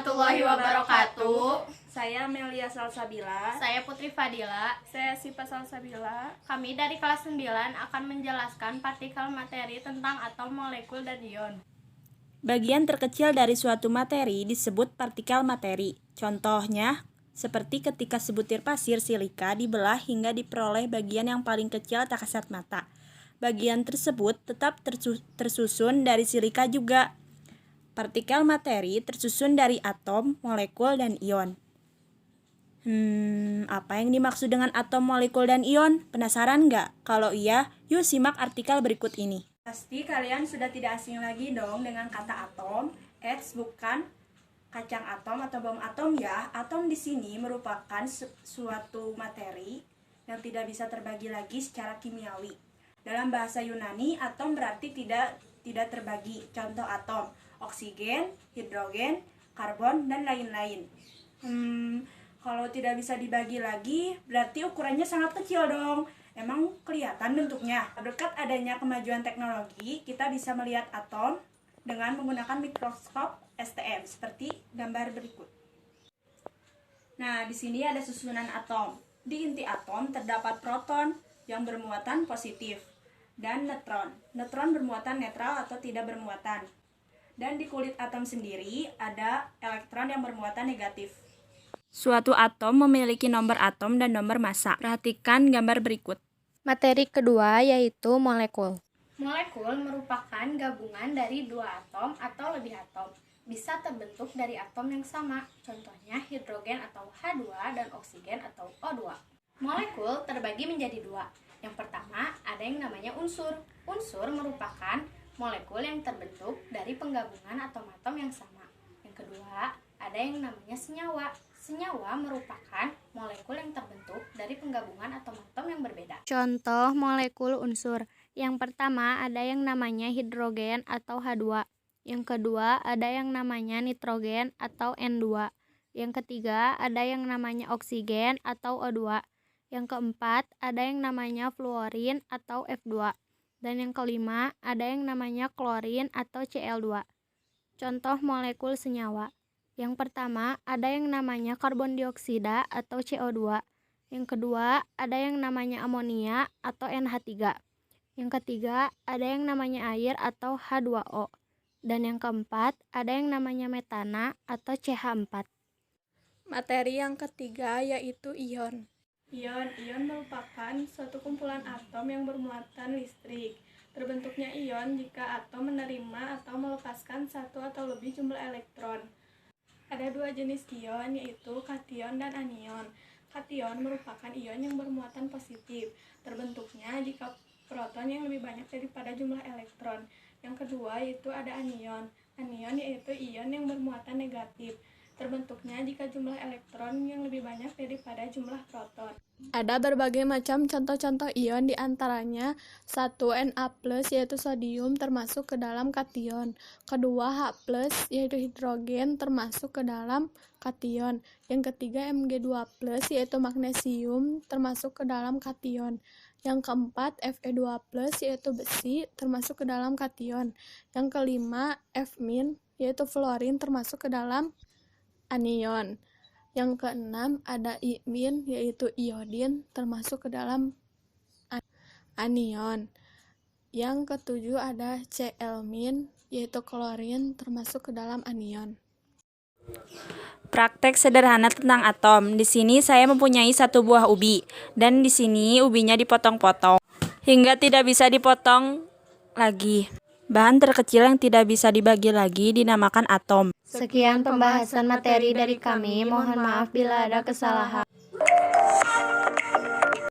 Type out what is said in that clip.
warahmatullahi wabarakatuh. Saya Melia Salsabila. Saya Putri Fadila. Saya Sipa Salsabila. Kami dari kelas 9 akan menjelaskan partikel materi tentang atom, molekul, dan ion. Bagian terkecil dari suatu materi disebut partikel materi. Contohnya, seperti ketika sebutir pasir silika dibelah hingga diperoleh bagian yang paling kecil tak kasat mata. Bagian tersebut tetap tersusun dari silika juga. Partikel materi tersusun dari atom, molekul, dan ion. Apa yang dimaksud dengan atom, molekul, dan ion? Penasaran nggak? Kalau iya, yuk simak artikel berikut ini. Pasti kalian sudah tidak asing lagi dong dengan kata atom. Bukan kacang atom atau bom atom ya. Atom di sini merupakan suatu materi yang tidak bisa terbagi lagi secara kimiawi. Dalam bahasa Yunani, atom berarti tidak terbagi. Contoh atom: oksigen, hidrogen, karbon, dan lain-lain. Kalau tidak bisa dibagi lagi, berarti ukurannya sangat kecil dong. Emang kelihatan bentuknya? Berkat adanya kemajuan teknologi, kita bisa melihat atom dengan menggunakan mikroskop STM seperti gambar berikut. Nah, di sini ada susunan atom. Di inti atom terdapat proton yang bermuatan positif dan neutron. Neutron bermuatan netral atau tidak bermuatan. Dan di kulit atom sendiri ada elektron yang bermuatan negatif. Suatu atom memiliki nomor atom dan nomor massa. Perhatikan gambar berikut. Materi kedua yaitu molekul. Molekul merupakan gabungan dari dua atom atau lebih atom. Bisa terbentuk dari atom yang sama, contohnya hidrogen atau H2 dan oksigen atau O2. Molekul terbagi menjadi dua. Yang pertama, ada yang namanya unsur. Unsur merupakan molekul yang terbentuk dari penggabungan atom-atom yang sama. Yang kedua, ada yang namanya senyawa. Senyawa merupakan molekul yang terbentuk dari penggabungan atom-atom yang berbeda. Contoh molekul unsur. Yang pertama ada yang namanya hidrogen atau H2. Yang kedua ada yang namanya nitrogen atau N2. Yang ketiga ada yang namanya oksigen atau O2. Yang keempat ada yang namanya fluorin atau F2. Dan yang kelima ada yang namanya klorin atau Cl2. Contoh molekul senyawa. Yang pertama ada yang namanya karbon dioksida atau CO2. Yang kedua ada yang namanya amonia atau NH3. Yang ketiga ada yang namanya air atau H2O. Dan yang keempat ada yang namanya metana atau CH4. Materi yang ketiga yaitu ion. Ion merupakan suatu kumpulan atom yang bermuatan listrik. Terbentuknya ion jika atom menerima atau melepaskan satu atau lebih jumlah elektron. Ada dua jenis ion, yaitu kation dan anion. Kation merupakan ion yang bermuatan positif. Terbentuknya jika proton yang lebih banyak daripada jumlah elektron. Yang kedua yaitu ada anion. Anion yaitu ion yang bermuatan negatif. Terbentuknya jika jumlah elektron yang lebih banyak daripada jumlah proton. Ada berbagai macam contoh-contoh ion, diantaranya 1 Na+, yaitu sodium termasuk ke dalam kation. Kedua H+, yaitu hidrogen termasuk ke dalam kation. Yang ketiga Mg2+, yaitu magnesium termasuk ke dalam kation. Yang keempat Fe2+, yaitu besi termasuk ke dalam kation. Yang kelima F-, yaitu fluorin termasuk ke dalam anion. Yang keenam ada I-, yaitu iodin termasuk ke dalam anion. Yang ketujuh ada Cl-, yaitu klorin termasuk ke dalam anion. Praktek sederhana tentang atom. Di sini saya mempunyai satu buah ubi dan di sini ubinya dipotong-potong hingga tidak bisa dipotong lagi. Bahan terkecil yang tidak bisa dibagi lagi dinamakan atom. Sekian pembahasan materi dari kami. Mohon maaf bila ada kesalahan.